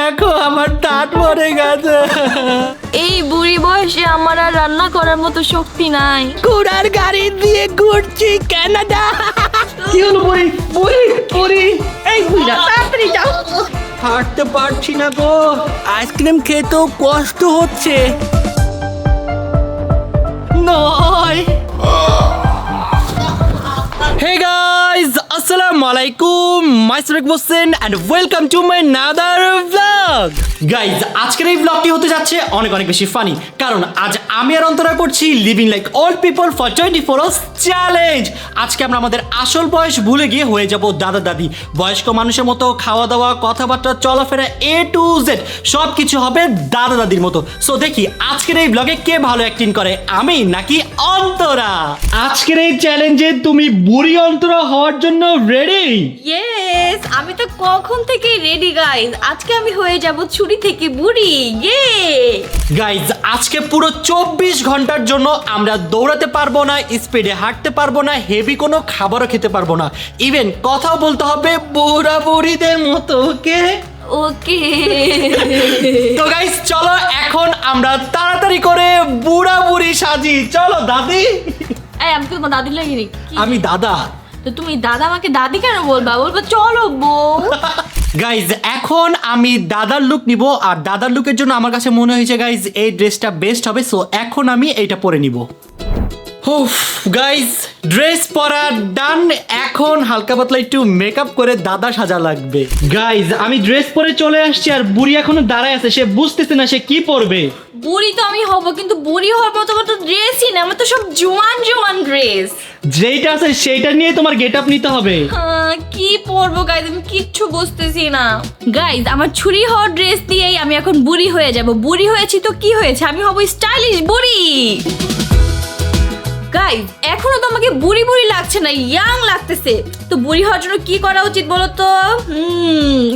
দেখো আমার দাঁত মরে গেছে। এই বুড়ি বয়সে আমার আর রান্না করার মতো শক্তি নাই। ঘোড়ার গাড়ি দিয়ে ঘুরছি কানাডা। কি হলো বুড়ি? বুড়ি বুড়ি এই বুড়া তাড়াতাড়ি যাও। হাঁটতে পারছি না গো, আইসক্রিম খেতেও কষ্ট হচ্ছে। নয়। Hey guys, assalamu alaikum. Myself Mohsen and welcome to my another vlog. Guys, আজকের এই ব্লগটি হতে যাচ্ছে অনেক অনেক বেশি ফানি, কারণ আজ আমি আর অন্তরা করছি living like all people for 24 hours challenge. আজকে আমরা আমাদের আসল বয়স ভুলে গিয়ে হয়ে যাব দাদা দাদি। বয়স্ক মানুষের মতো খাওয়া দাওয়া, কথাবার্তা, চলাফেরা A to Z সব কিছু হবে দাদা দাদির মতো। সো দেখি আজকের এই ব্লগে কে ভালো অ্যাক্টিং করে, আমি নাকি অন্তরা। আজকের এই চ্যালেঞ্জে তুমি বুড়ি অন্তরা হওয়ার জন্য রেডি? ইয়েস, আমি তো কখন থেকে রেডি গাইস। আজকে আমি হয়ে যাব ছুরি থেকে বুড়ি। ইয়ে গাইজ, আজকে পুরো 24 ঘন্টার জন্য আমরা দৌড়াতে পারবো না, স্পিডে হাঁটতে পারবো না, হেভি কোনো খাবারও খেতে পারবো না, ইভেন কথাও বলতে হবে বুড়া বুড়িদের মতো। ওকে ওকে। তো গাইজ চলো এখন আমরা তাড়াতাড়ি করে বুড়া বুড়ি সাজি। চলো দাদি। এই আমি তো তোমার দাদি লাগিনি। আমি দাদা। তো তুমি দাদা, আমাকে দাদি কেন বলবা? বলবো চলো বউ। গাইজ এখন আমি দাদার লুক নিব, আর দাদার লুকের জন্য আমার কাছে মনে হয়েছে গাইজ এই ড্রেসটা বেস্ট হবে। সো এখন আমি এইটা পরে নিব। গাইজ ড্রেস পরা ডান। এখন হালকা পাতলা একটু মেকআপ করে দাদা সাজা লাগবে। গাইজ আমি ড্রেস পরে চলে আসছি, আর বুড়ি এখনো দাঁড়ায় আছে, সে বুঝতেছে না সে কি পরবে। বুড়ি তো আমি হব, কিন্তু বুড়ি হওয়ার মতো মতো ড্রেসই না, আমার তো সব জোয়ান জোয়ান ড্রেস। যেইটা আছে সেইটা নিয়ে তোমার গেট আপ নিতে হবে। কি পরবো গাইজ, আমি কিচ্ছু বুঝতেছি না। গাইজ আমার ছুরি হওয়ার ড্রেস দিয়েই আমি এখন বুড়ি হয়ে যাব। বুড়ি হয়েছি তো কি হয়েছে, আমি হব স্টাইলিশ বুড়ি। গাইজ এখনো তো আমাকে বুড়ি বুড়ি লাগছে না, ইয়াং লাগতেছে। তো বুড়ি হওয়ার জন্য কি করা উচিত বলো তো?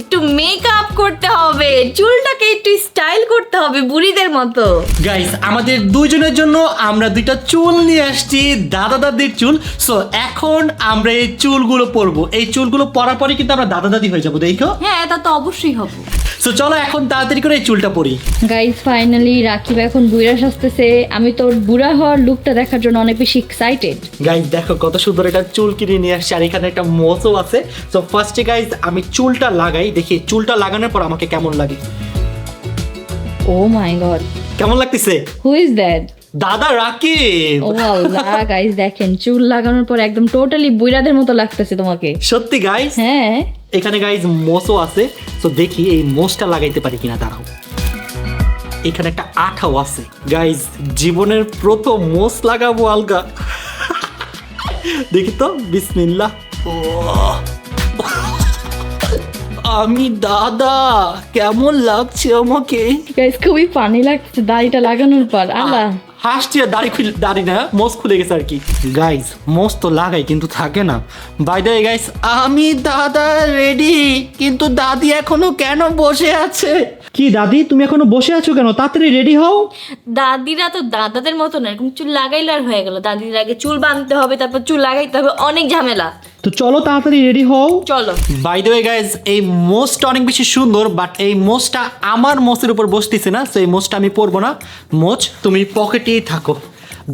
একটু মেকআপ করতে হবে, চুলটাকে একটু স্টাইল করতে হবে বুড়িদের মতো। গাইজ আমাদের দুইজনের জন্য আমরা দুইটা চুল নিয়ে আসছি, দাদা দাদির চুল। সো এখন আমরা এই চুলগুলো পরবো। এই চুলগুলো পরার পরে কিন্তু আমরা দাদা দাদি হয়ে যাবো, দেখো। হ্যাঁ তা তো অবশ্যই হবো। সো চলো এখন তাড়াতাড়ি করে এই চুলটা পরি। গাইজ ফাইনালি রাকিব এখন বুড়া সাজতেছে। আমি তোর বুড়া হওয়ার লুকটা দেখার জন্য অনেক বেশি এক্সাইটেড। গাইজ দেখো কত সুন্দর একটা চুল কিনে নিয়ে আসছি, আর এখানে একটা মোচও আছে। সো ফার্স্টে গাইজ আমি চুলটা লাগাই, দেখি চুলটা লাগানোর পর আমাকে কেমন লাগে। ও মাই গড, কেমন লাগতেছে? হু ইজ দ্যাট? দাদা রাকিব। ও আল্লাহ, গাইজ দেখেন চুল লাগানোর পর একদম টোটালি বুড়াদের মতো লাগতেছে তোমাকে। সত্যি গাইজ? হ্যাঁ। এখানে গাইজ মোচও আছে। তো দেখি এই মোচটা লাগাইতে পারি কিনা, দাঁড়াও। এখানে একটা আঠাও আছে। গাইজ জীবনের প্রথম মোচ লাগাবো আলগা। দেখি তো, বিসমিল্লাহ। আমি দাদা, কেমন লাগছে আমাকে? গাইজ খুবই পানি লাগছে দাড়িটা লাগানোর পর। আল্লাহ, হাসছি, আর দাড়ি না, মোচ খুলে গেছে আর কি। গাইজ মোচ তো লাগাই কিন্তু থাকে না। বাই দ্য ওয়ে গাইজ আমি দাদা রেডি, কিন্তু দাদি এখনো কেন বসে আছে? কি দাদি তুমি এখনো বসে আছো কেন? তাড়াতাড়ি রেডি হও। দাদিরা তো দাদাদের মতো না, এরকম চুল লাগাইলে আর হয়ে গেল। দাদির আগে চুল বাঁধতে হবে, তারপর চুল লাগাইতে হবে, অনেক ঝামেলা। তো চলো তাড়াতাড়ি রেডি হও। চলো। বাই দ্য ওয়ে গাইজ এই মোচটা অনেক বেশি সুন্দর, বাট এই মোচটা আমার মোচের উপর বসতেছে না। তো এই মোচটা আমি পরবো না। মোচ তুমি পকেটেই থাকো,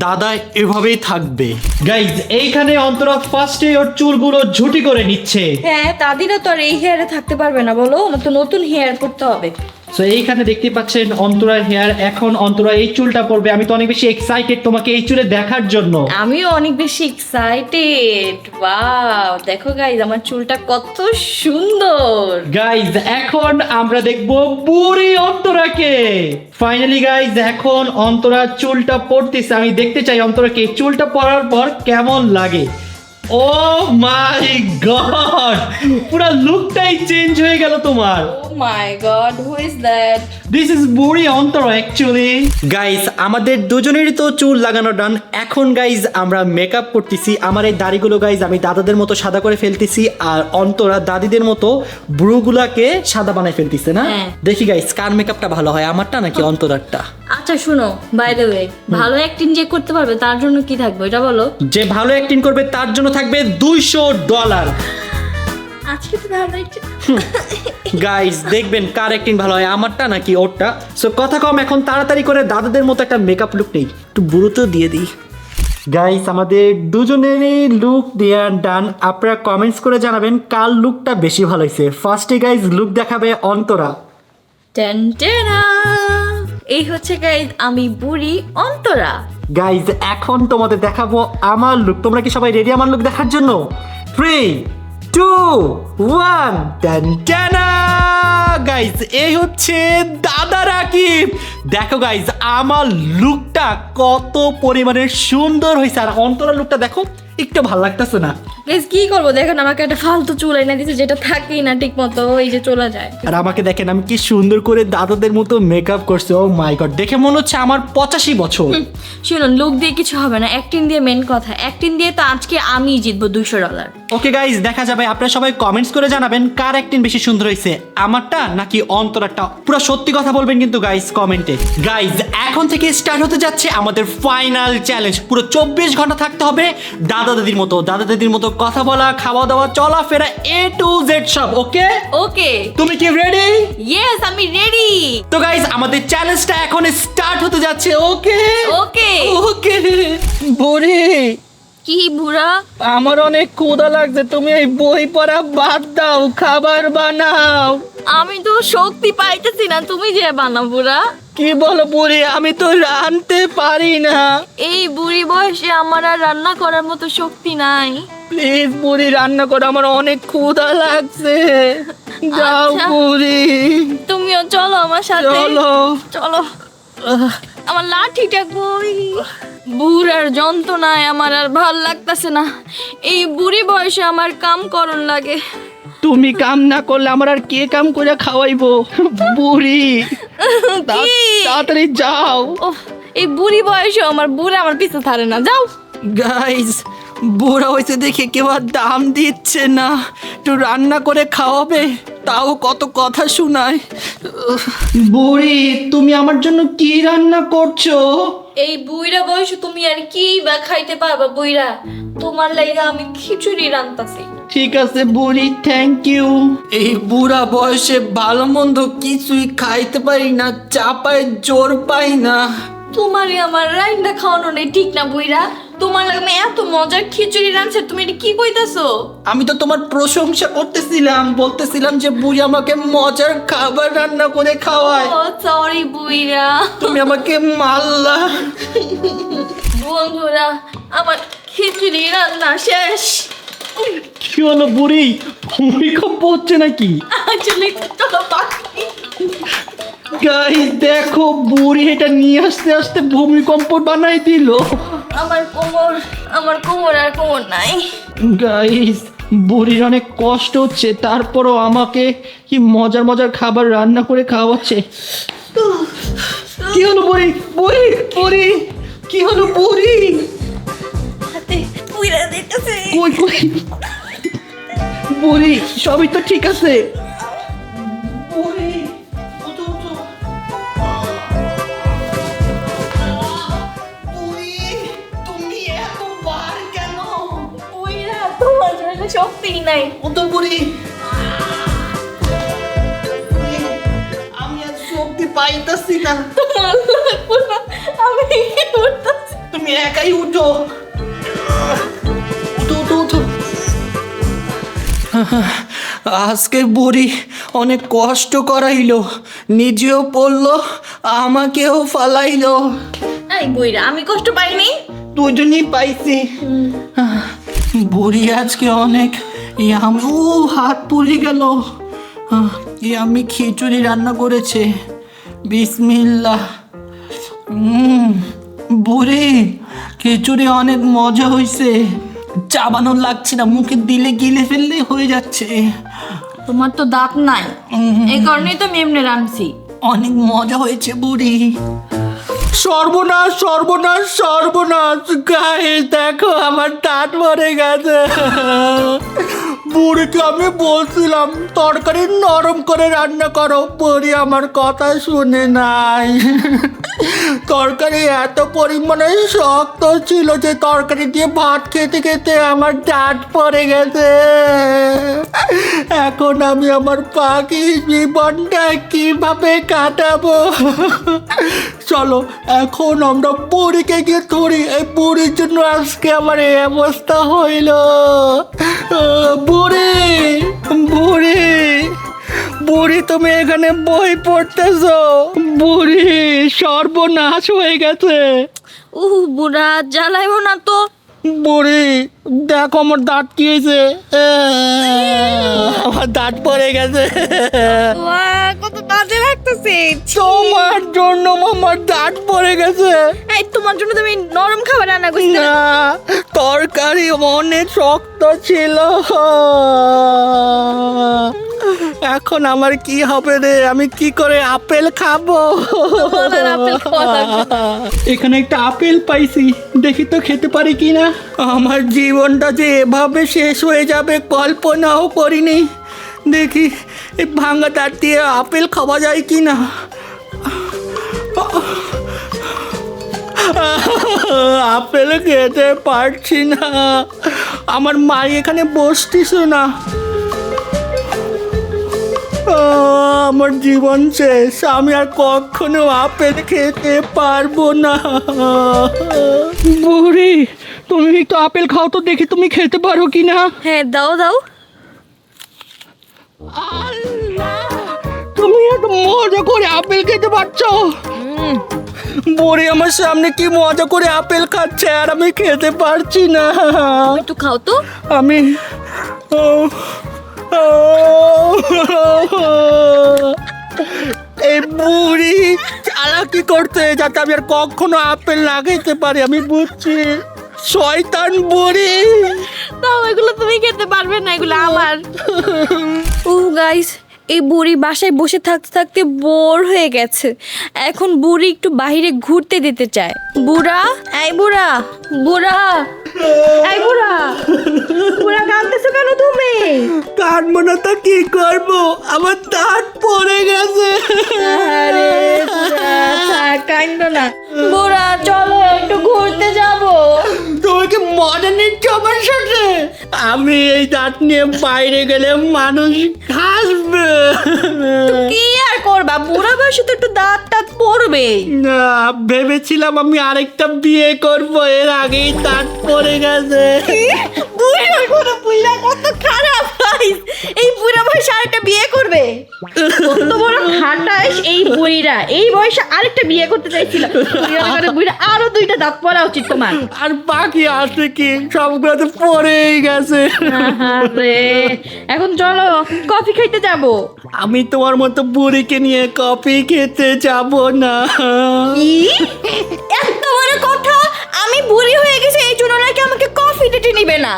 দাদা এভাবেই থাকবে। গাইজ এইখানে অন্তরা ফার্স্টে ওর চুলগুলো ঝুটি করে নিচ্ছে। হ্যাঁ, দাদিরা তো আর এই হেয়ারে থাকতে পারবে না, বলো। আমার তো নতুন হেয়ার করতে হবে। সো এইখানে দেখতে পাচ্ছেন অন্তরার হেয়ার। এখন অন্তরা এই চুলটা পরবে। আমি তো অনেক বেশি এক্সাইটেড তোমাকে এই চুলে দেখার জন্য। আমিও অনেক বেশি এক্সাইটেড। ওয়াও, দেখো গাইজ আমার চুলটা কত সুন্দর। গাইজ এখন আমরা দেখবো বুড়ি অন্তরাকে। ফাইনালি গাইজ এখন অন্তরা চুলটা পরতেছে। আমি দেখতে চাই অন্তরাকে চুলটা পরার পর কেমন লাগে। ও মাই গড, পুরো লুকটাই চেঞ্জ হয়ে গেল তোমার। Oh my god, who is that? This is বুড়ি অন্তরা অ্যাকচুয়ালি। গাইজ আমাদের দুজনেরই তো চুল লাগানো ডান। এখন গাইজ আমরা মেকআপ করতেছি। আমার এই দাড়িগুলো গাইজ আমি দাদাদের মতো সাদা করে ফেলতেছি, আর অন্তরা দাদিদের মতো ব্রুগুলাকে সাদা বানাই ফেলতেছে না। দেখি গাইজ কার মেকআপটা ভালো হয়, আমারটা নাকি অন্তরারটা? আচ্ছা শুনো, বাই দ্য ওয়ে, ভালো অ্যাক্টিং যে করতে পারবে তার জন্য কি থাকবে এটা বলো? যে ভালো অ্যাক্টিং করবে তার জন্য থাকবে $200। আজকে তো ভালো লাগছে। গাইস দেখবেন কার অ্যাক্টিং ভালো হয়, আমারটা নাকি ওরটা। সো কথা কম, এখন তাড়াতাড়ি করে দাদাদের মতো একটা মেকআপ লুক নেই, একটু বুড়ো তো দিয়ে দিই। গাইস আমাদের দুজনেরই লুক দেওয়া ডান। আপনারা কমেন্টস করে জানাবেন কার লুকটা বেশি ভালো হয়েছে। ফার্স্টে গাইস লুক দেখাবে অন্তরা। টেন টেনা। এই হচ্ছে গাইজ আমি বুড়ি অন্তরা। গাইজ এখন তোমাদের দেখাবো আমার লুক। তোমরা কি সবাই রেডি আমার লুক দেখার জন্য? 3, 2, 1 গাইজ এই হচ্ছে দাদা রাকিব। দেখো গাইজ আমার লুকটা কত পরিমাণে সুন্দর হয়েছে, আর অন্তরা লুকটা দেখো একটু ভালো লাগতেছে না। গাইজ কি করবো, দেখেন আমাকে একটা ফালতু চুল এনে দিয়েছে যেটা থাকেই না ঠিক মতো, এই যে চলে যায়। আর আমাকে দেখেন আমি কি সুন্দর করে দাদাদের মতো মেকআপ করছি। ও মাই গড, দেখে মনে হচ্ছে আমার 85 বছর। শুনুন, লুক দিয়ে কিছু হবে না, অ্যাক্টিং দিয়ে মেন কথা। অ্যাক্টিং দিয়ে তো আজকে আমি জিতবো $200। ওকে গাইজ দেখা যাবে। আপনারা সবাই কমেন্টস করে জানাবেন কার অ্যাক্টিং বেশি সুন্দর হয়েছে, আমারটা নাকি অন্তরারটা। পুরো সত্যি কথা বলবেন কিন্তু গাইজ কমেন্টে। গাইজ এখন থেকে স্টার্ট হতে যাচ্ছে আমাদের ফাইনাল চ্যালেঞ্জ। পুরো 24 ঘন্টা থাকতে হবে দাদা দাদির মতো কথা বলা, খাওয়া দাওয়া, চলাফেরা A to Z সব। ওকে ওকে, তুমি কি রেডি? ইয়েস আমি রেডি। তো গাইজ আমাদের চ্যালেঞ্জটা এখন স্টার্ট হতে যাচ্ছে। ওকে ওকে ওকে। বুড়ি কি বুড়া? আমার অনেক ক্ষুধা লাগছে, তুমি এই বই পড়া বাদ দাও, খাবার বানাও। আমি তো শক্তি পাইতেছি না, তুমি যে বানাও বুড়া। কি বলো বুড়ি, আমি তো রাঁধতে পারি না। এই বুড়ি বয়সে আমার আর রান্না করার মতো শক্তি নাই। প্লিজ বুড়ি রান্না করো, আমার অনেক ক্ষুধা লাগছে। যাও আচ্ছা। বুড়ি, তুমিও চলো আমার সাথে। চলো। চলো। আমার লাঠিটা কই? বুড়ার যন্ত্রণায় আমার আর ভাল লাগতেছে না। এই বুড়ি বয়সে আমার কাম করন লাগে। তুমি কাম না করলে আমার আর কে কাম করে খাওয়াইবো? বুড়ি তাড়াতাড়ি যাও। ওহ, এই বুড়ি বয়সে আমার বুড়া আমার পিছু ছাড়ে না। যাও। গাইস বুড়া হয়েছে দেখে কেউ আর দাম দিচ্ছে না, একটু রান্না করে খাওয়াবে, তাও কত কথা শোনায়। বুড়ি তুমি আমার জন্য কি রান্না করছো? এই বুইরা বয়সে তুমি আর কি বা খাইতে পারবা বুইরা? তোমার লাইগা আমি খিচুড়ি রান্তাছি। ঠিক আছে বুড়ি, থ্যাংক ইউ। এই বুড়া বয়সে ভালো মন্দ কিছুই খাইতে পারি না, চাপায় জোর পাই না। তোমারে আমার রাইন্দা খাওয়ানো নেই ঠিক না বুইরা? তোমার লাগে আমি এত মজার খিচুড়ি রাঁধছে, তুমি এটা কি কইতাছো? আমি তো তোমার প্রশংসা করতেছিলাম, বলতেছিলাম যে বুড়ি আমাকে মজার খাবার রান্না করে খাওয়ায়। ও সরি বুইরা। তুমি আমাকে মারলা। বন্ধুরা আমার খিচুড়ি রান্না শেষ। কি হলো বুড়ি, ভূমিকম্প হচ্ছে নাকি? আসলে চলো বাকি। গাইস দেখো বুড়ি এটা নিয়ে আসতে আসতে ভূমিকম্প বানাই দিল। আমার কোমর আর কোমর নাই। গাইস বুড়ির অনেক কষ্ট হচ্ছে, তারপরও আমাকে কি মজার মজার খাবার রান্না করে খাওয়াচ্ছে। কি হলো বুড়ি? বুড়ি বুড়ি কি হলো বুড়ি? হাতে পুইরা দিতেছে। কই কই বুড়ি, সবই তো ঠিক আছে। বুড়ি ওঠো ওঠো। বুড়ি তুমি এত বার কেন? পুইরা তোমার জন্য শক্তি নাই। ওঠো বুড়ি। আমি আর শক্তি পাইতাছি না, তোমার লাগবো না, আমি উঠতেছি। তুমি একাই উঠো। উঠো উঠো উঠো। আজকে বুড়ি অনেক কষ্ট করাইলো, নিজেও পড়লো আমাকেও ফালাইলো। এই বুইরা আমি কষ্ট পাইনি। দুজনই পাইছি। বুড়ি আজকে অনেক হাত পুড়ে গেল। আমি খিচুড়ি রান্না করেছে, বিসমিল্লাহ। বুড়ি খিচুড়ি অনেক মজা হয়েছে, চাবানোর লাগছে না, মুখে দিলে গিলে ফেললে হয়ে যাচ্ছে। তোমার তো দাঁত নাই, এই কারণেই তো আমি এমনি রাঁধছি। অনেক মজা হয়েছে বুড়ি। সর্বনাশ সর্বনাশ সর্বনাশ, গাইস দেখো আমার দাঁত মরে গেছে। বুড়িকে আমি বলছিলাম তরকারি নরম করে রান্না করো, বুড়ি আমার কথা শুনে নাই। তরকারি এত পরিমাণে শক্ত ছিল যে তরকারি দিয়ে ভাত খেতে খেতে আমার দাঁত পড়ে গেছে। এখন আমি আমার বাকি জীবনটা কিভাবে কাটাবো? চলো এখন আমরা বুড়িকে গিয়ে ধরি, এই বুড়ির জন্য আজকে আমার এই অবস্থা হইল। বুড়ি, বুড়ি, বুড়ি তুমি এখানে বই পড়তেছো? বুড়ি সর্বনাশ হয়ে গেছে। বুড়া জ্বালাইবো না তো। বুড়ি দেখো আমার দাঁত কি হয়েছে, আমার দাঁত পড়ে গেছে। কত বাজে লাগতেছে। তোমার জন্য আমার দাঁত পড়ে গেছে। এই তোমার জন্য তুমি নরম খাবার রান্না করছি না। না, তরকারি অনেক শক্ত ছিল। এখন আমার কি হবে রে? আমি কি করে আপেল খাবো? তোমার আপেল খাওয়া লাগবে না। এখানে একটা আপেল পাইছি, দেখি তো খেতে পারি কিনা। আমার জীবনটা যে এভাবে শেষ হয়ে যাবে কল্পনাও করিনি। দেখি এই ভাঙা দাঁত দিয়ে আপেল খাওয়া যায় কিনা। আপেল খেতে পারছি না। আমার মা এখানে বসতিস না। আমার জীবন শেষ, আমি আর কখনো আপেল খেতে পারবো না। বুড়ি তুমি একটু আপেল খাও তো, দেখি তুমি খেতে পারো কিনা। হ্যাঁ দাও দাও। তুমি এত মজা করে আপেল খেতে পারছো? বুড়ি আমার সামনে কি মজা করে আপেল খাচ্ছে আর আমি খেতে পারছি না। একটু খাও তো। আমি এই বুড়ি চালাকি করতে যাতে আমি আর কখনো আপেল না খেতে পারি, আমি বুঝছি। শয়তান বুড়ি। তাও এগুলো তুমি খেতে পারবে না, এগুলো আমার। গাইস, এই বুড়ি বাসায় বসে থাকতে থাকতে বোর হয়ে গেছে। এখন বুড়ি একটু বাইরে ঘুরতে দিতে চায়। বুড়া, এই বুড়া, বুড়া, এই বুড়া, বুড়া কাঁদতেছো কেন তুমি? কাটবো না তো কি করবো, আমার দাঁত পড়ে গেছে। আরে কাঁদো না। বুড়া চলো একটু ঘুরতে যাবো। তুমি কি মজা নিচ্ছ আমার সাথে? আমি এই দাঁত নিয়ে বাইরে গেলে মানুষ হাসবে। কি আর করবা, বুড়া বয়সে তো একটু দাঁত টাত পড়বে। না, ভেবেছিলাম আমি আরেকটা বিয়ে করব, এর আগেই দাঁত পড়ে গেছে। বুড়া কোনো বুড়া কত খারাপ গাইস, এই বুড়া বয়সে আরেকটা বিয়ে করবে? কত বড় খাটাস এই বুড়িরা, এই বয়সে আরেকটা বিয়ে করতে চাইছিল। বুড়া আরো দুইটা দাঁত পড়া উচিত তোমার। আর বাকি আছে কি, সবগুলো তো পড়েই গেছে। আরে এখন চলো কফি খাইতে যাব। আমি তোমার মতো বুড়িকে নিয়ে কফি খেতে যাব না। কি এত বড় কথা? আমি বুড়ি হয়ে গেছি এই জন্য নাকি আমাকে কফি ডেটে নিবে না?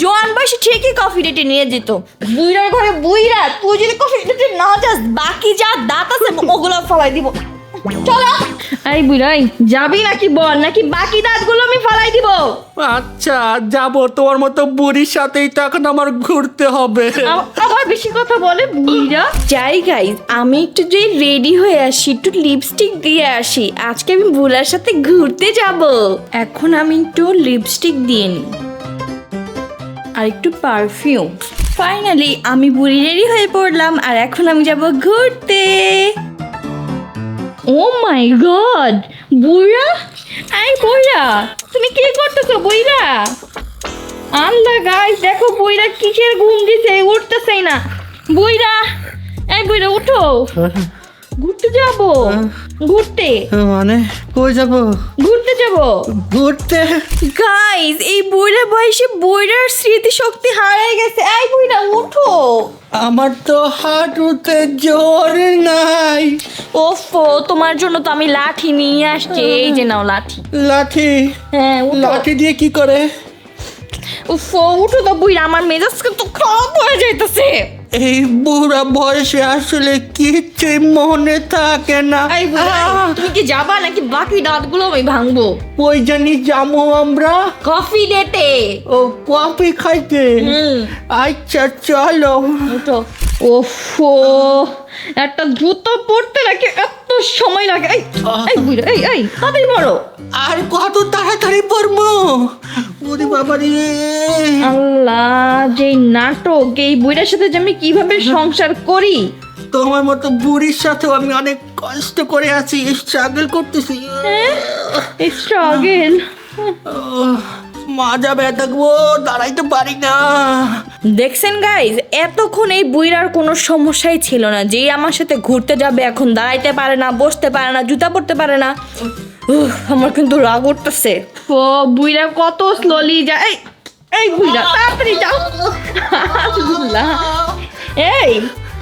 জোয়ান বয়সে ঠিকই কফি ডেটে নিয়ে যেত। বুইড়ার ঘরে বুইড়া, তুই যদি কফি ডেটে না যাস বাকি যা দাঁত আছে ওগুলো ফলাই দিব। চলো। এই বুইড়াই যাবি নাকি বল, নাকি বাকি দাঁতগুলো আমি ফলাই দিব? আচ্ছা যাব, তোমার মতো বুড়ির সাথেই তো এখন আমার ঘুরতে হবে। আবার বেশি কথা বলে বুইড়া। যাই গাইস, আমি একটু যে রেডি হয়ে আসি, একটু লিপস্টিক দিয়ে আসি। আজকে আমি বুলার সাথে ঘুরতে যাব। এখন আমি একটু লিপস্টিক দিয়ে নিই আর একটু পারফিউম। ফাইনালি আমি বুড়ি রেডি হয়ে পড়লাম আর এখন আমি যাব ঘুরতে। ও মাই গড, বুইড়া, এই বুইড়া তুমি কি করতেছো? বুইড়া আল্লাহ গাইস দেখো বুইড়া কিসের ঘুম দিছে, উঠতেছেই না। বুইড়া, এই বুইড়া উঠো, ঘুরতে যাব। ঘুরতে মানে কই যাব? ঘুরতে যাব। ঘুরতে? গাইস এই বুইড়া বয়সে বুইড়ার স্মৃতি শক্তি হারিয়ে গেছে। এই বুইড়া উঠো। আমার তো হাঁটুতে জোর নাই। ওফো, তোমার জন্য তো আমি লাঠি নিয়ে আসছি। এই যে নাও লাঠি। লাঠি? হ্যাঁ উঠো। লাঠি দিয়ে কি করে? উফো উঠো তো বুইড়া, আমার মেজাজ তো খারাপ হয়ে যাইতেছে। এই বুড়া বয়সে আসলে কিছুই মনে থাকে না। এই বুড়া, তুমি কি যাবা নাকি বাকি দাঁতগুলো আমি ভাঙবো? ওই জানি যাবো আমরা। কফি ডেটে। ও কফি খাইতে? আচ্ছা চলো। উঠো। ওফো, একটা জুতো পরতে নাকি এত সময় লাগে? এই বুইড়া, এই তাড়াতাড়ি পড়ো। আর কত তাড়াতাড়ি পড়বো? ওরে বাবা রে। আল্লাহ, যে নাটক, এই বুইড়ার সাথে যে আমি কিভাবে সংসার করি। তোমার মতো বুড়ির সাথেও আমি অনেক কষ্ট করে আছি, স্ট্রাগল করতেছি। স্ট্রাগল। মাজা ব্যথা গো, দাঁড়াইতে পারি না। দেখছেন গাইজ, এতক্ষণ এই বুইড়ার কোনো সমস্যাই ছিল না। যেই আমার সাথে ঘুরতে যাবে এখন দাঁড়াইতে পারে না, বসতে পারে না, জুতা পরতে পারে না। আমার কিন্তু রাগ উঠতেছে। ও বুইড়া কত স্লোলি যায়। এই বুইড়া তাড়াতাড়ি যাও। আল্লাহ, এই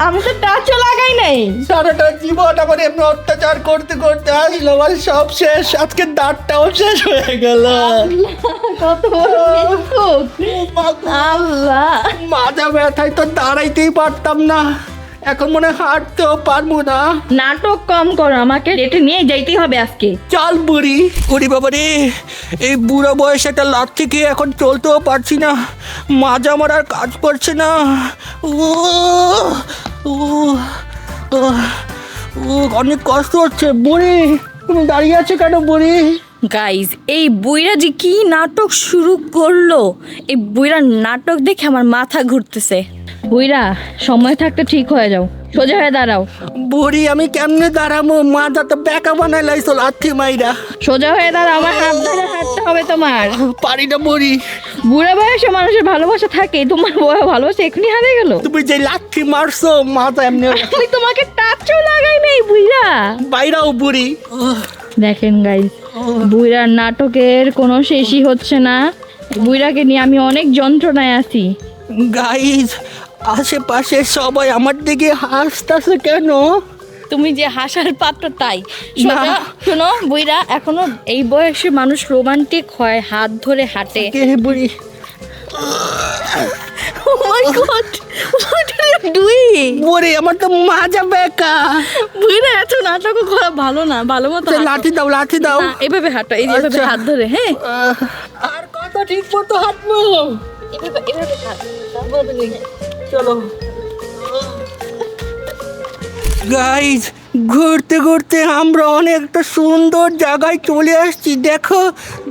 আমি তো টাচও লাগাই নাই। সারাটা জীবন আমার এমনি অত্যাচার করতে করতে আসলো, আমার সব শেষ। আজকে দাঁতটাও শেষ হয়ে গেল। কত বড় মিথ্যুক। আল্লাহ, মাজা ব্যথায় তো দাঁড়াইতেই পারতাম না, এখন মনে হয় হাঁটতেও পারবো না। নাটক কম করো, আমাকে ডেটে নিয়ে যাইতেই হবে আজকে। চল বুড়ি। ওরে বাবা রে, এই বুড়ো বয়সে একটা লাথি খেয়ে এখন চলতেও পারছি না, মাজা আমার আর কাজ করছে না। ও ও ও, ও, অনেক কষ্ট হচ্ছে। বুড়ি, তুমি দাঁড়িয়ে আছো কেন বুড়ি? গাইজ, এই বুইড়া যে কি নাটক শুরু করলো, এই বুইড়ার নাটক দেখে আমার মাথা ঘুরতেছে। বুইড়া, সময় থাকতে ঠিক হয়ে যাও, সোজা হয়ে দাঁড়াও। বুড়ি, আমি কেমনে দাঁড়াবো? মাজা তো বেকা বানাই লাইছো লাথি মাইরা। সোজা হয়ে দাঁড়াও, আমার হাত ধরে হাঁটতে হবে তোমার। পারি না বুড়ি। বুড়া বয়সে মানুষের ভালোবাসা থাকে, তোমার ভালোবাসা এখনই হারিয়ে গেল। তুমি যে লাথি মারছো, মাজা এমনি আমি তোমাকে টাচও লাগাই নাই বুইড়া। বাইরাও বুড়ি। দেখেন গাইস, বুইড়ার নাটকের কোনো শেষই হচ্ছে না। বুইড়াকে নিয়ে আমি অনেক যন্ত্রণায় আছি। গাইজ, আশেপাশে সবাই আমার দিকে হাসতেছে কেন? তুমি যে হাসার পাত্র তাই। না। শোনো বুইড়া, এখনো এই বয়সে মানুষ রোমান্টিক হয়, হাত ধরে হাঁটে। কে বুড়ি? Oh my God, what are you doing? বুড়ি, আমার তো মাজা বেকা। বুইড়া, এত নাটক করা ভালো না, ভালো মতো হাঁটো। লাঠি দাও, লাঠি দাও। না, এভাবে হাঁটো, এই যে এভাবে আচ্ছা। হাত ধরে। হ্যাঁ, আর কত ঠিক মতো হাঁটবো? এভাবে হাঁটো। চলো। গাইজ, ঘুরতে ঘুরতে আমরা অনেকটা সুন্দর জায়গায় চলে আসছি। দেখো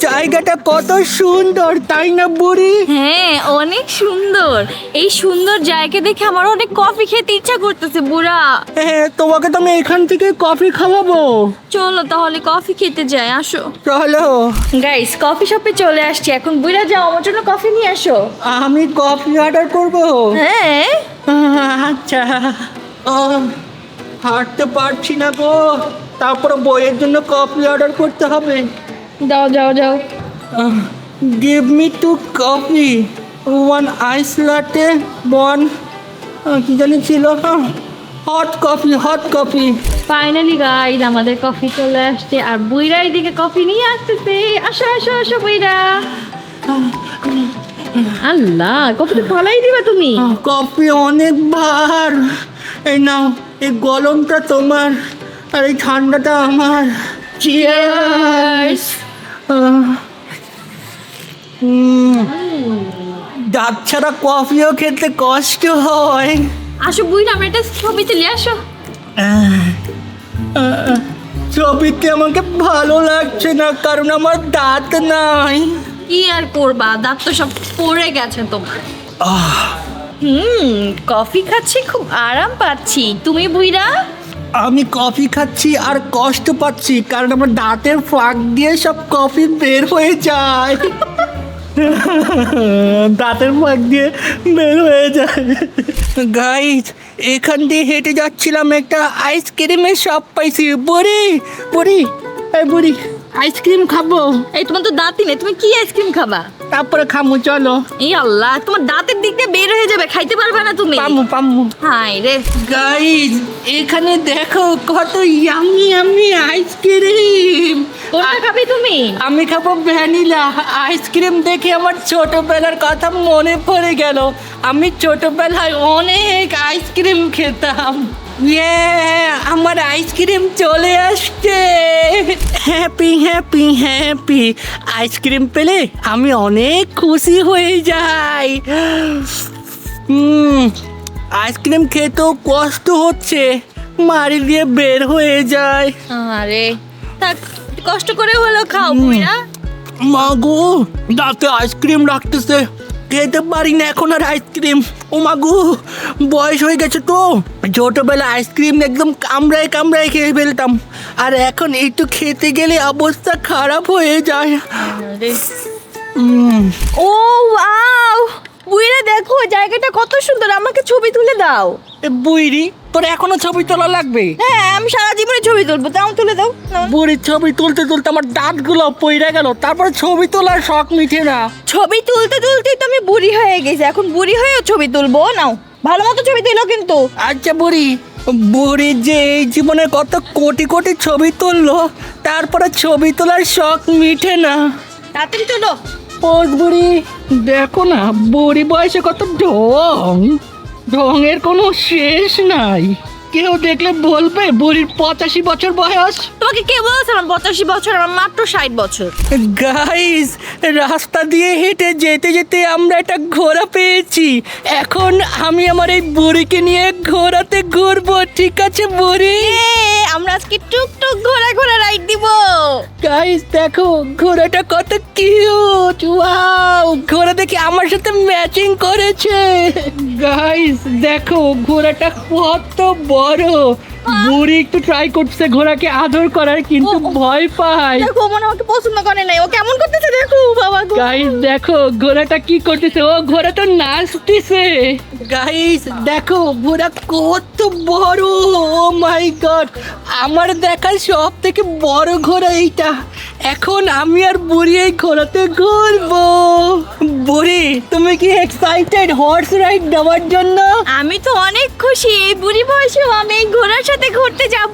জায়গাটা কত সুন্দর, তাই না বুড়ি? হ্যাঁ, অনেক সুন্দর। এই সুন্দর জায়গা দেখে আমার অনেক কফি খেতে ইচ্ছা করতেছে বুড়া। হ্যাঁ, তোমাকে তো আমি এখান থেকে কফি খাওয়াবো। চলো তাহলে কফি খেতে যাই, আসো। চলো। গাইস, কফি শপে চলে আসছি, এখন বুড়া যাও, আমার জন্য কফি নিয়ে আসো। আমি কফি অর্ডার করবো? হ্যাঁ, আচ্ছা। হাঁটতে পারছি না গো, তারপরে বইয়ের জন্য কফি অর্ডার করতে হবে। যাও যাও যাও। গিভ মি 2 কফি, 1 আইস লাটে, 1 কি জানি ছিল, hot coffee, hot coffee. Finally guys, আমাদের কফি চলে আসছে, আর বুইড়া এদিকে কফি নিয়ে আসতেছে। আসো আসো আসো বুইড়া। আল্লাহ, কফি তো ভালোই দিবা তুমি। কফি অনেক ভার। এই নাও, এই গরমটা তোমার আর এই ঠান্ডাটা আমার। চিয়ার্স। দাঁত ছাড়া কফিও খেতে কষ্ট হয়। আসো বুড়া, আমরা একটা ছবি তুলি, আসো। ছবিতে আমাকে ভালো লাগছে না, কারণ আমার দাঁত নাই। কি আর করবা, দাঁত তো সব পড়ে গেছে তোমার। কফি খাচ্ছি, খুব আরাম পাচ্ছি। তুমি বুইড়া? আমি কফি খাচ্ছি আর কষ্ট পাচ্ছি, কারণ আমার দাঁতের ফাঁক দিয়ে সব কফি বের হয়ে যায়। দাঁতের ফাঁক দিয়ে বের হয়ে যায়। গাইজ, এখান দিয়ে হেঁটে যাচ্ছিলাম, একটা আইসক্রিমের শপ পাইছি। বুড়ি বুড়ি, এই বুড়ি, আইসক্রিম খাবো। এই তোমার তো দাঁতই নেই, তুমি কি আইসক্রিম খাবা? তারপরে খামু, চলো। এই আল্লাহ, তোমার দাঁতের দিক দিয়ে বের হয়ে যাবে, খাইতে পারবে না তুমি। পামু পামু। হাই রে। গাইজ, এখানে দেখো কত ইয়ামি ইয়ামি আইসক্রিম। কোনটা খাবি তুমি? আমি খাবো ভ্যানিলা আইসক্রিম। দেখে আমার ছোটবেলার কথা মনে পড়ে গেল। আমি ছোটবেলায় অনেক আইসক্রিম খেতাম। আমার আইসক্রিম চলে আসছে। Happy happy happy. আইসক্রিম পেলে আমি অনেক খুশি হয়ে যাই। আইসক্রিম খেতেও কষ্ট হচ্ছে, মারি দিয়ে বের হয়ে যায়। আরে থাক, কষ্ট করে হলো খাও বুইরা। মাগো, দাঁতে আইসক্রিম রাখতেছে, খেতে পারি না এখন আর আইসক্রিম। ও মাগো, বয়স হয়ে গেছে তো। ছোটবেলা আইসক্রিম একদম কামড়ায় কামড়ায় খেয়ে ফেলতাম, আর এখন একটু খেতে গেলে অবস্থা খারাপ হয়ে যায়। ও ওয়াও, বুইরা দেখো জায়গাটা কত সুন্দর, আমাকে ছবি তুলে দাও। এ বুইরি, তোর এখনো ছবি তোলা লাগবে? হ্যাঁ, আমি সারা জীবনে ছবি তুলবো, তাও তুলে দাও। নাও। বুড়ির ছবি তুলতে তুলতে আমার দাঁতগুলো পইরা গেল, তারপরে ছবি তোলার শখ মিটে না। ছবি তুলতে তুলতেই তো আমি বুড়ি হয়ে গেছি, এখন বুড়ি হয়েও ছবি তুলবো। নাও, ভালো মতো ছবি তুলো কিন্তু। আচ্ছা বুড়ি, বুড়ি যে এই জীবনে কত কোটি কোটি ছবি তুললো, তারপরে ছবি তোলার শখ মিটে না। তাড়াতাড়ি তুলো। পোজ বুড়ি, দেখো না বুড়ি বয়সে কত ঢং, ঢঙের কোনো শেষ নাই। কেউ দেখলে বলবে বুড়ির 85 বছর বয়স। তোমাকে কে বলেছিলাম 85 বছর? আমার মাত্র 60 বছর। গাইস, রাস্তা দিয়ে হেঁটে যেতে যেতে আমরা একটা ঘোড়া পেয়েছি। এখন আমি আমার এই বুড়িকে নিয়ে ঘোড়াতে ঘুরবো, ঠিক আছে বুড়ি? আমরা আজকে টুকটুক ঘোরা ঘোরা রাইড দিব। গাইস দেখো, ঘোড়াটা কত কিউট। ওয়াও, ঘোড়া দেখে আমার সাথে ম্যাচিং করেছে। গাইস দেখো, ঘোড়াটা কত বড়। বুড়ি একটু ট্রাই করছে ঘোড়াকে আদর করার, কিন্তু ভয় পায়। দেখো, মনে আমাকে পছন্দ করে নাই, ও কেমন করতেছে দেখো। বাবা গো। গাইস দেখো ঘোড়াটা কি করতেছে, ও ঘোড়া তো নাচতেছে। গাইস দেখো, ঘোড়া কত বড়। ও মাই গড, আমার দেখা সব থেকে বড় ঘোড়া এইটা। এখন আমি আর বুড়ি এই ঘোড়াতে ঘুরবো। বুড়ি, তুমি কি এক্সাইটেড হর্স রাইড দেওয়ার জন্য? আমি তো অনেক খুশি, এই বুড়ি বয়সেও আমি এই ঘোড়ার সাথে ঘুরতে যাব।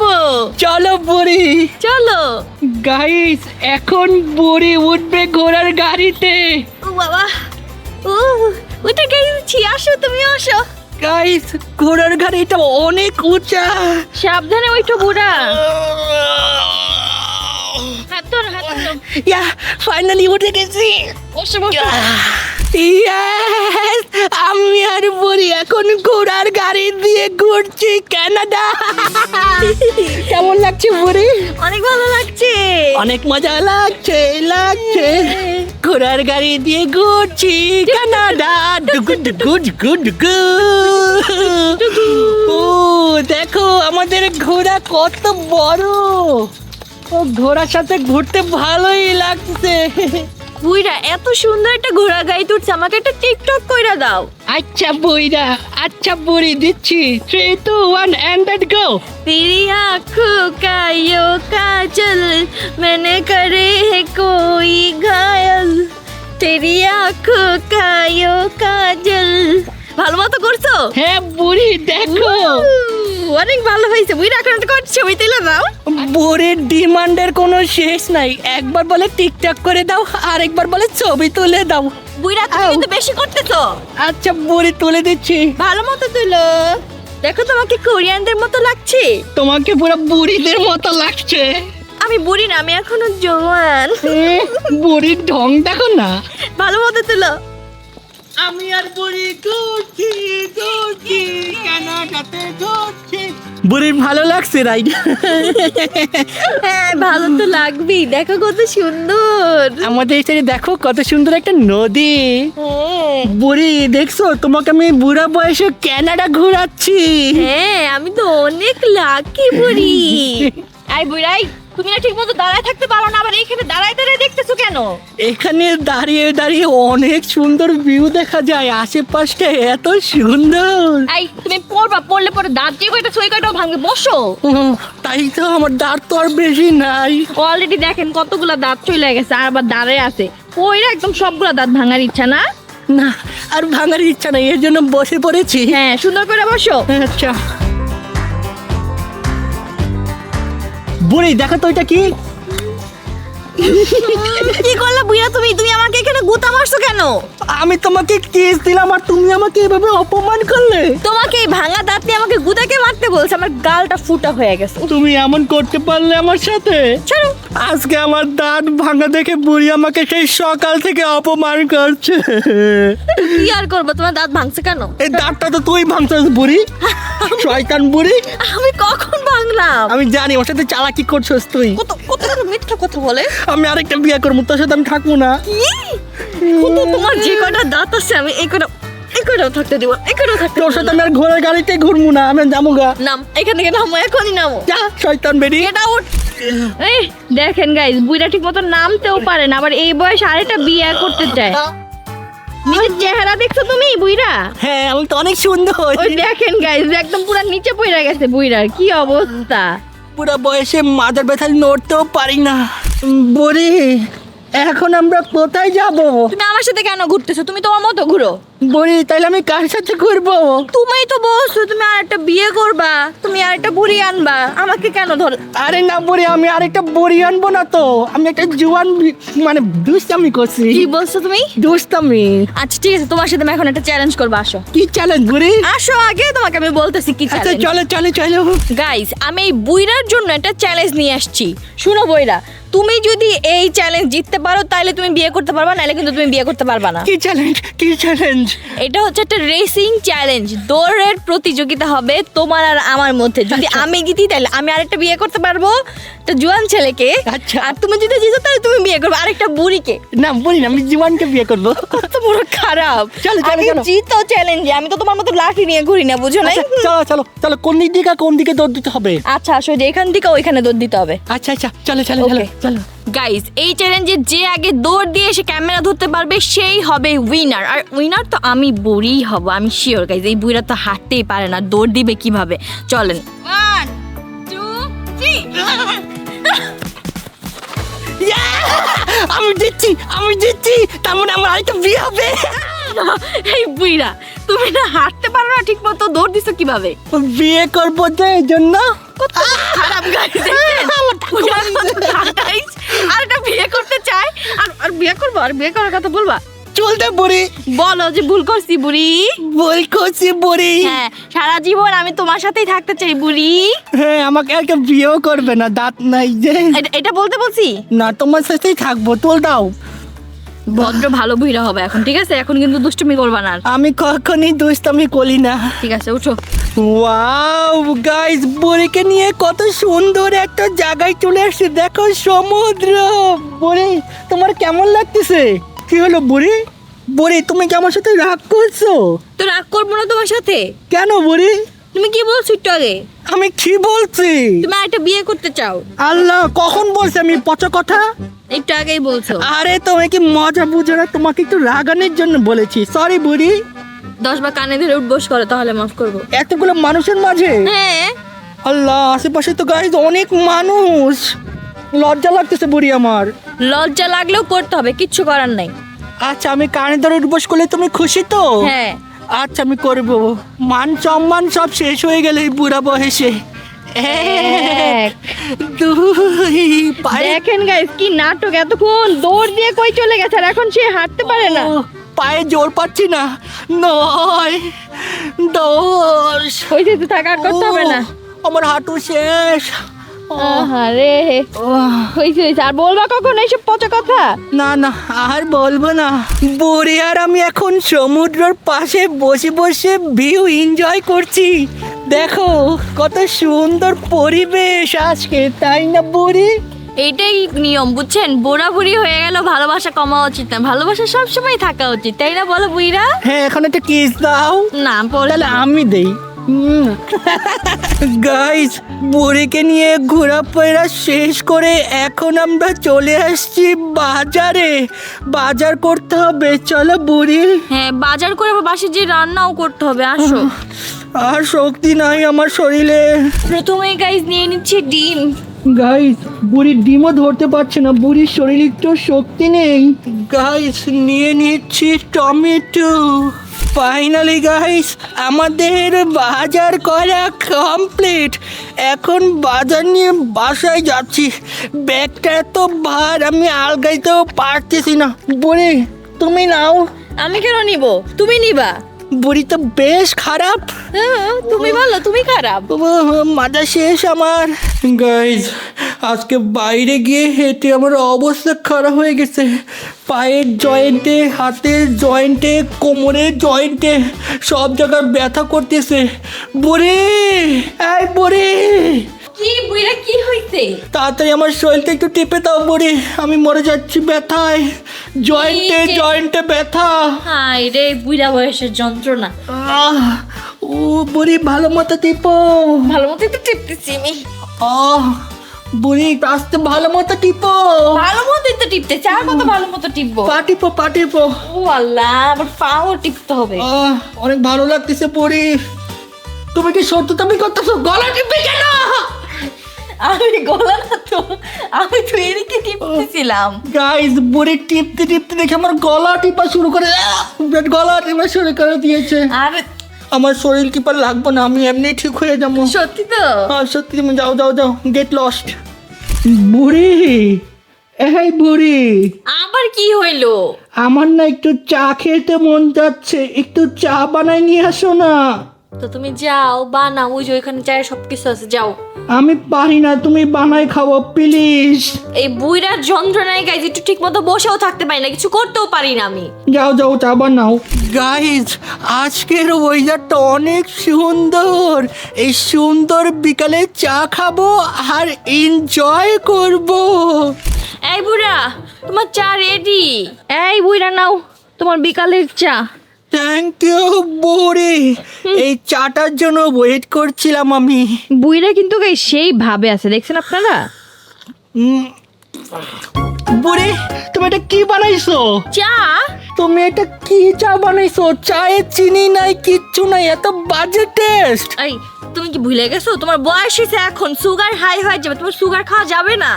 চলো বুড়ি। চলো। গাইস এখন বুড়ি উঠবে ঘোড়ার গাড়িতে। ও বাবা, ও উঠে গেছি, আসো তুমি আসো। গাইস, ঘোড়ার গাড়িটা অনেক উঁচা। সাবধানে ওইটা বুড়া। হাত ধরো, হাত ধরো। ইয়া, ফাইনালি উঠে গেছি। বসো বসো। Yes! আমি আর বুড়ি এখন ঘোড়ার গাড়ি দিয়ে ঘুরছি কানাডা। কেমন লাগছে বুড়ি? অনেক ভালো লাগছে। অনেক মজা লাগছে লাগছে। ঘোড়ার গাড়ি দিয়ে ঘুরছি কানাডা। ডুগু ডুগু ডুগু ডুগু। ও দেখো, আমাদের ঘোড়া কত বড়। ও ঘোড়ার সাথে ঘুরতে ভালোই লাগছে। বুইরা এত সুন্দর একটা ঘোড়া গাড়ি তুলছে, আমাকে একটা টিকটক কইরা দাও। আচ্ছা বইরা, আচ্ছা বুড়ি দিচ্ছি। 3, 2, 1 and let go. तेरी आँखों का यो काजल मैंने करे है कोई घायल, तेरी आँखों का यो काजल। ভালো মতো করছো? হ্যাঁ বুড়ি দেখো, অনেক ভালো হয়েছে। বুইরা এখন একটা ছবি তুলে দাও। বুড়ির ডিমান্ডের কোনো শেষ নাই। একবার বলে টিকটক করে দাও, আর একবার বলে ছবি তুলে দাও। বুইরা তুমি কিন্তু বেশি করতেছো। আচ্ছা বুড়ি তুলে দিচ্ছি। ভালো মতো তুলো। দেখো তোমাকে কোরিয়ানদের মতো লাগছে। তোমাকে পুরো বুড়িদের মতো লাগছে। আমি বুড়ি না, আমি এখনো জওয়ান। বুড়ির ঢং দেখো না। ভালো মতো তুলো। আমি আর বুড়ি ঘুরছি ঘুরছি কানাডাতে ঘুরছি। বুড়ির ভালো লাগছে রাইড? হ্যাঁ, ভালো তো লাগবেই। দেখো কত সুন্দর। আমাদের এখানে দেখো কত সুন্দর একটা নদী। বুড়ি দেখছো, তোমাকে আমি বুড়া বয়সে কানাডা ঘোরাচ্ছি। হ্যাঁ, আমি তো অনেক লাকি বুড়ি। আই বুড়াই, তুমি না ঠিক মতো দাঁড়ায় থাকতে পারো না, আবার এইখানে দাঁড়ায় দাঁড়ায় দেখতেছো কেন? এখানে দাঁড়িয়ে দাঁড়িয়ে অনেক সুন্দর ভিউ দেখা যায়, আশেপাশটা এত সুন্দর। আই তুমি পড়লে পরে দাঁত যে কয়টা ছয় কয়টাও ভাঙবে। বসো। তাই তো, আমার দাঁত তো আর বেশি নাই। অলরেডি দেখেন কতগুলা দাঁত চলে গেছে, আর আবার দাঁড়ায় আছে। ওইরা একদম সবগুলা দাঁত ভাঙার ইচ্ছা না? না, আর ভাঙার ইচ্ছা নাই, এর জন্য বসে পড়েছি। হ্যাঁ, সুন্দর করে বসো। আচ্ছা বুড়ি দেখো তো, এটা কি? কি করলে বুইরা তুমি তুমি আমাকে এখানে গুতা মারছো কেন? আমি তোমাকে কিস দিলাম আর তুমি আমাকে এভাবে অপমান করলে। তোমাকে এই ভাঙা দাঁত নিয়ে আমাকে গুতাকে মারতে বলছে, আমার গালটা ফুটা হয়ে গেছে। তুমি এমন করতে পারলে আমার সাথে? ছাড়ো। আজকে আমার দাঁত ভাঙা দেখে বুড়ি আমাকে সেই সকাল থেকে অপমান করছে। কি আর করবো, তোমার দাঁত ভাঙছে কেন? এই দাঁতটা তো তুই ভাঙছিস বুড়ি, শয়তান বুড়ি। আমি কখন ভাঙলাম? আমি জানি ওর সাথে চালাকি করছিস তুই। কত কত বড় মিথ্যা কথা বলে। আমি আরেকটা বিয়ে করবো, তোর সাথে আমি থাকবো না। কি? কত তোমার যে কটা দাঁত আছে আমি এই কটাও থাকতে দিব, এই কটাও থাকতে তোর দিব সাথে না। আমি আর ঘোড়ার গাড়িতে ঘুরবো না, আমি যাবো গা। নাম এখান থেকে নামো, এখনই নামো। যা শয়তান বেরি। Get out. এই দেখেন গাইস, বুইরা ঠিক মতো নামতেও পারে না, আবার এই বয়সে আরেকটা বিয়ে করতে চায়। নিজের চেহারা দেখছো তুমি বুইরা? হ্যাঁ আমি তো অনেক সুন্দর। ওই দেখেন গাইস, একদম পুরো নিচে পড়ে গেছে বুইরার, কি অবস্থা। পুরো বয়সে মাথার ব্যথা নড়তেও পারি না। বুড়ি এখন আমরা কোথায় যাব? তুমি আমার সাথে কেন ঘুরতেছো? তুমি তোমার মতো ঘুরো। বুড়ি তাইলে আমি কার সাথে ঘুরবো? তুমিই তো বলছো তুমি আরেকটা বিয়ে করবা, তুমি আরেকটা বুড়ি আনবা, আমাকে কেন ধর? আরে না বুড়ি, আমি আরেকটা বুড়ি আনবো না তো, আমি একটা জুয়ান মানে দুষ্টামি করছি। কি বলছো তুমি? দুষ্টামি। আচ্ছা ঠিক আছে, তোমার সাথে আমি এখন একটা চ্যালেঞ্জ করবো, আসো। কি চ্যালেঞ্জ বুড়ি? আসো আগে, তোমাকে আমি বলতেছি কি আচ্ছা চ্যালেঞ্জ। চলো চলো চলো। গাইস, আমি এই বুইরার জন্য একটা চ্যালেঞ্জ নিয়ে আসছি। শুনো বইরা, তুমি যদি এই চ্যালেঞ্জ জিততে পারো তাহলে তুমি বিয়ে করতে পারবা, নাহলে কিন্তু তুমি বিয়ে করতে পারবা না। কি চ্যালেঞ্জ? কি চ্যালেঞ্জ? এটা হচ্ছে একটা রেসিং চ্যালেঞ্জ, দৌড়ের প্রতিযোগিতা হবে তোমার আর আমার মধ্যে। যদি আমি জিতি তাহলে আমি আরেকটা বিয়ে করতে পারবো, একটা জোয়ান ছেলেকে। আচ্ছা। আর তুমি যদি জিতো তাহলে তুমি বিয়ে করবে আরেকটা বুড়িকে। না বুড়ি না, আমি জীবনকে বিয়ে করবো। কত বড় খারাপ। চলো, চলো, আগে চলো। জিতো চ্যালেঞ্জে, আমি তো তোমার মতো লাঠি নিয়ে ঘুরি না, বুঝো না? আচ্ছা, চলো চলো চলো, কোন দিক দিকে কোন দিকে দৌড় দিতে হবে? আচ্ছা আসো, যে এখান থেকে ওইখানে দৌড় দিতে হবে। আচ্ছা আচ্ছা চলো চলো চলো Okay. চলো। গাইস, এই চ্যালেঞ্জে যে আগে দৌড় দিয়ে এসে ক্যামেরা ধরতে পারবে সেই হবে উইনার। আর উইনার তো আমি বুড়িই হব, আমি শিওর। গাইস, এই বুড়িরা তো হাঁটতেই পারে না, দৌড় দিবে কিভাবে? চলেন। 1 2 3। আমি দিচ্ছি তার মানে আমার আরেকটা বিয়ে হবে। এই বুড়িরা, তুমি না হাঁটতে পারো না ঠিক মতো, দৌড় দিছো কিভাবে? বিয়ে করবো তো এই জন্য। খারাপ গাইস, আর একটা বিয়ে করতে চাই, আর বিয়ে করবো, আর বিয়ে করার কথা বলবা? চলতে বুড়ি, বলো যে ভুল করছি বুড়ি। বল করছি বুড়ি। হ্যাঁ, সারা জীবন আমি তোমার সাথেই থাকতে চাই বুড়ি। হ্যাঁ আমাকে আর কেউ বিয়েও করবে না, দাঁত নাই যে। এটা বলতে বলছি। না তোমার সাথেই থাকবো, তোল দাও। ভদ্র ভালো বুড়িরা হবে এখন, ঠিক আছে? এখন কিন্তু দুষ্টুমি করবা না আর। আমি কখনই দুষ্টামি করি না। ঠিক আছে, উঠো। ওয়াও গাইস, বুড়িকে নিয়ে কত সুন্দর একটা জায়গায় চলে আসছে, দেখো সমুদ্র। বুড়ি তোমার কেমন লাগতেছে? কি হলো বুড়ি? বুড়ি তুমি কি আমার সাথে রাগ করছো? তো রাগ করবো না তোমার সাথে। কেন বুড়ি? তুমি কি বলছো একটু আগে? আমি কি বলছি? তুমি একটা বিয়ে করতে চাও। আল্লাহ, কখন বলছি আমি পচা কথা? একটু আগেই বলছো। আরে তুমি কি মজা বুঝো না, তোমাকে একটু রাগানোর জন্য বলেছি, সরি বুড়ি। 10 বার কানে ধরে উঠবোস করো, তাহলে মাফ করবো। এতগুলো মানুষের মাঝে? হ্যাঁ। আল্লাহ, আশেপাশে তো গাইজ অনেক মানুষ, লজ্জা লাগতেছে বুড়ি আমার। লজ্জা লাগলেও করতে হবে, কিচ্ছু করার নাই। আচ্ছা আমি কানে ধরে উঠবোস করলে তুমি খুশি তো? হ্যাঁ। আচ্ছা আমি করব। মান সম্মান সব শেষ হয়ে গেলে এই বুড়া বয়সে। 1 2 পায়ে দেখেন গাইস, কি নাটক, এতক্ষণ দৌড় দিয়ে কই চলে গেছে আর এখন সে হাঁটতে পারে না। পায়ে জোর পাচ্ছি না। 9 10 হইছে তো, থাকা আর করতে হবে না। আমার হাঁটু শেষ। আহারে, হইছে হইছে, আর বলবা কখন এইসব পচা কথা? না না আর বলবো না। বুড়ি আর আমি এখন সমুদ্রের পাশে বসে বসে ভিউ এনজয় করছি। দেখো কত সুন্দর পরিবেশ আজকে, তাই না বুড়ি? এইটাই নিয়ম, বুঝছেন? বুড়া বুড়ি হয়ে গেল, ভালোবাসা কমা উচিত না, ভালোবাসা সবসময় থাকা উচিত, তাই না? বলো বুইরা। হ্যাঁ এখন একটা কিস দাও। না পরে তাহলে আমি দেই। গাইস, বুড়িকে নিয়ে ঘোরাফেরা শেষ করে এখন আমরা চলে আসছি বাজারে। বাজার করতে হবে, চলো বুড়ি। হ্যাঁ, বাজার করে আবার বাসে যে রান্নাও করতে হবে, আসো। আর শক্তি নাই আমার শরীরে। প্রথমেই গাইস নিয়ে নিচ্ছি ডিম। গাইস, বুড়ির ডিমও ধরতে পারছে না, বুড়ির শরীরে একটু শক্তি নেই। গাইস নিয়ে নিচ্ছি টমেটো। ফাইনালি গাইস আমাদের বাজার করা কমপ্লিট। এখন বাজার নিয়ে বাসায় যাচ্ছি। ব্যাগটা এত ভার আমি আলগাইতেও পারতেছি না। বুড়ি তুমি নাও। আমি কেন নিব? তুমি নিবা। বুড়ি তো বেশ খারাপ। হ্যাঁ, তুমি বলো তুমি খারাপ। মাজা শেষ আমার। গাইজ আজকে বাইরে গিয়ে হেঁটে আমার অবস্থা খারাপ হয়ে গেছে। পায়ের জয়েন্টে, হাতের জয়েন্টে, কোমরের জয়েন্টে সব জায়গায় ব্যথা করতেছে। বুড়ি এই বুড়ি, কি বুইরা কি হইছে? তাড়াতাড়ি আমার শরীরটা একটু টিপে দাও বুড়ি, আমি মরে যাচ্ছি ব্যথায়। জয়েন্টে জয়েন্টে ব্যথা। হাই রে, বুইরা বয়সের যন্ত্রণা। ও বুড়ি ভালো মতো টিপো। ভালো মতো তো টিপতেছি আমি। বুড়ি আস্তে ভালো মতো টিপো। ভালো মতোই তো টিপতে চার মতো ভালো মতো টিপবো। পা টিপো। ও আল্লাহ, আবার পাও টিপতে হবে। অনেক ভালো লাগতেছে বুড়ি। তুমি কি সত্য তুমি করতেছো? গলা টিপে কেন? আমি গলা না তো, আমি তো এদিকে টিপতেছিলাম। গাইস বুড়ি টিপতে টিপতে দেখে আমার গলা টিপা শুরু করে গলা টিপা শুরু করে দিয়েছে। আর আমার শরীর টিপা লাগবে না, আমি এমনি ঠিক হয়ে যাবো। সত্যি তো? হ্যাঁ সত্যি, তুমি যাও গেট লস্ট। বুড়ি এই বুড়ি, আবার কি হইলো? আমার না একটু চা খেতে মন যাচ্ছে, একটু চা বানাই নিয়ে আসো না। তো তুমি যাও বানাও, ওই যে ওইখানে চায়ের সবকিছু আছে, যাও। আমি পারি না, তুমি বানাই খাবো প্লিজ। এই বুইরার যন্ত্রণায় গাইজ একটু ঠিক মতো বসেও থাকতে পারি না, কিছু করতেও পারি না আমি। যাও চা বানাও। গাইজ আজকের ওয়েদারটা অনেক সুন্দর। এই সুন্দর বিকালে চা খাবো আর এনজয় করব। এই বুইরা, তোমার চা রেডি। এই বুইরা নাও তোমার বিকালের চা। থ্যাংক ইউ বুড়ি, এই চাটার জন্য ওয়েট করছিলাম আমি। বুইরা কিন্তু সেই ভাবে আছে, দেখছেন আপনারা? বুড়ি তুমি এটা কি বানাইছো? চা? তুমি এটা কি চা বানাইছো? চায়ে চিনি নাই, কিচ্ছু নাই, এত বাজে টেস্ট। এই তুমি কি ভুলে গেছো? তোমার বয়স হয়েছে, এখন সুগার হাই হয়ে যাবে, তোমার সুগার খাওয়া যাবে না।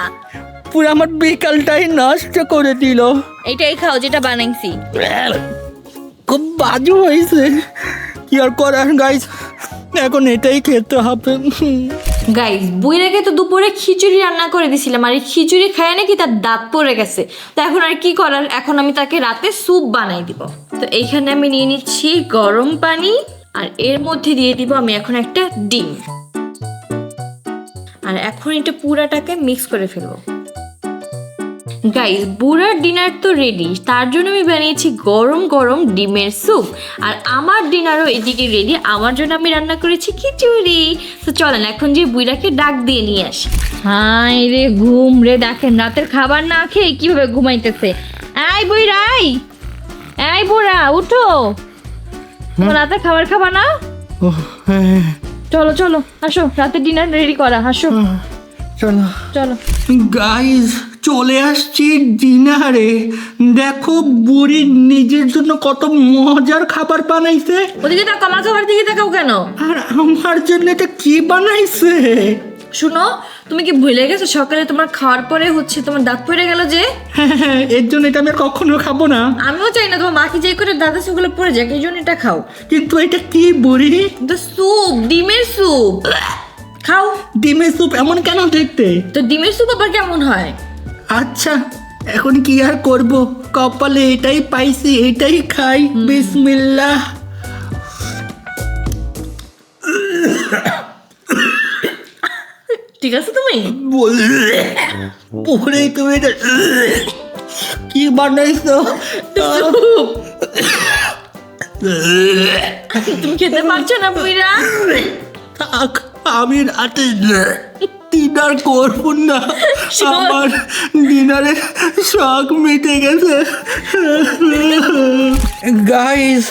পুরো আমার বিকালটাই নষ্ট করে দিল। এইটাই খাও যেটা বানাইছি। খুব বাজে হয়েছে, কি আর করার গাইস, এখন এটাই খেতে হবে। গাইস বুইরাকে তো দুপুরে খিচুড়ি রান্না করে দিছিলাম, আর এই খিচুড়ি খায় নাকি তার দাঁত পড়ে গেছে। তো এখন আর কি করার, এখন আমি তাকে রাতে স্যুপ বানাই দিব। তো এইখানে আমি নিয়ে নিচ্ছি গরম পানি, আর এর মধ্যে দিয়ে দিব আমি এখন একটা ডিম। আর এখন এটা পুরাটাকে মিক্স করে ফেলবো। গাইস বুড়ার ডিনার তো রেডি, তার জন্য আমি বানিয়েছি গরম গরম ডিমের স্যুপ। আর আমার ডিনারও এদিকে রেডি, আমার জন্য আমি রান্না করেছি খিচুড়ি। তো চলেন এখন যে বুড়াকে ডাক দিয়ে নিয়ে আসি। হাই রে ঘুম রে, দেখেন রাতের খাবার না খেয়ে কিভাবে ঘুমাইতেছে। এই বুইরা, এই বুড়া উঠো, তোমার রাতের খাবার খাবা না? চলো চলো আসো, রাতের ডিনার রেডি করা, আসো চলো চলো। গাইজ চলে আসছি ডিনারে। দেখো বুড়ি নিজের জন্য কত মজার খাবার বানাইছে। ওদিকে তাকাও, আমার খাবার দিকে তাকাও কেন? আর আমার জন্য এটা কি বানাইছে? শুনো, তুমি কি ভুলে গেছো সকালে তোমার খাওয়ার পরে তোমার দাঁত পড়ে গেল যে? হ্যাঁ, এর জন্য এটা আমি আর কখনো খাবো না। আমিও চাই না তোমার মাকে যে করে দাঁতে সেগুলো পড়ে যাক, এই জন্য এটা খাও। কিন্তু এটা কি বুড়ি? তো স্যুপ, ডিমের স্যুপ খাও। ডিমের স্যুপ এমন কেন দেখতে? তো ডিমের স্যুপ আবার কেমন হয়? আচ্ছা এখন কি আর করব, কপালে এটাই পাইছি, এটাই খাই। বিসমিল্লাহ। ঠিক আছে তুমি পুরে তুমি এটা কি বানাইছো? তুমি খেতে পারছো না বুইরা? থাক, আমি রাতে ডিনার করব না, আমার ডিনারের শখ মিটে গেছে। গাইস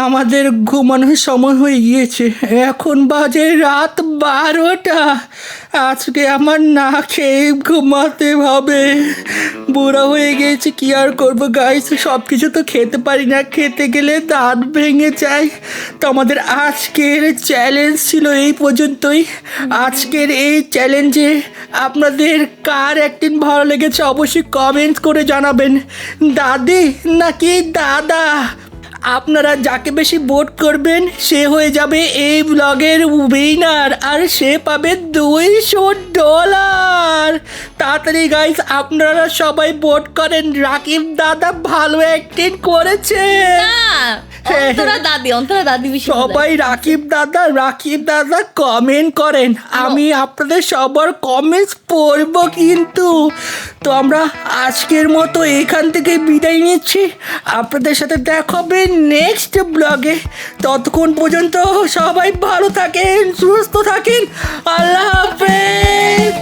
আমাদের ঘুমানোর সময় হয়ে গিয়েছে, এখন বাজে রাত 12টা। আজকে আমার না খেয়ে ঘুমাতে হবে। বুড়া হয়ে গেছে, কি আর করবো গাইস, সব কিছু তো খেতে পারি না, খেতে গেলে দাঁত ভেঙে যায়। তো আমাদের আজকের চ্যালেঞ্জ ছিল এই পর্যন্তই। আজকের এই চ্যালেঞ্জে আপনাদের কার অ্যাক্টিং ভালো লেগেছে অবশ্যই কমেন্ট করে জানাবেন। দাদি নাকি দাদা? আপনারা যাকে বেশি ভোট করবেন সে হয়ে যাবে এই ব্লগের উইনার আর সে পাবে $200। তাড়াতাড়ি গাইস আপনারা সবাই ভোট করেন, রাকিব দাদা ভালো অ্যাক্টিং করেছে। অন্তরা দাদি বেশি মজা। সবাই রাকিব দাদা কমেন্ট করেন, আমি আপনাদের সবার কমেন্টস পড়বো কিন্তু। তো আমরা আজকের মতো এখান থেকে বিদায় নিচ্ছি, আপনাদের সাথে দেখা হবে নেক্সট ব্লগে। ততক্ষণ পর্যন্ত সবাই ভালো থাকেন, সুস্থ থাকেন, আল্লাহ হাফেজ।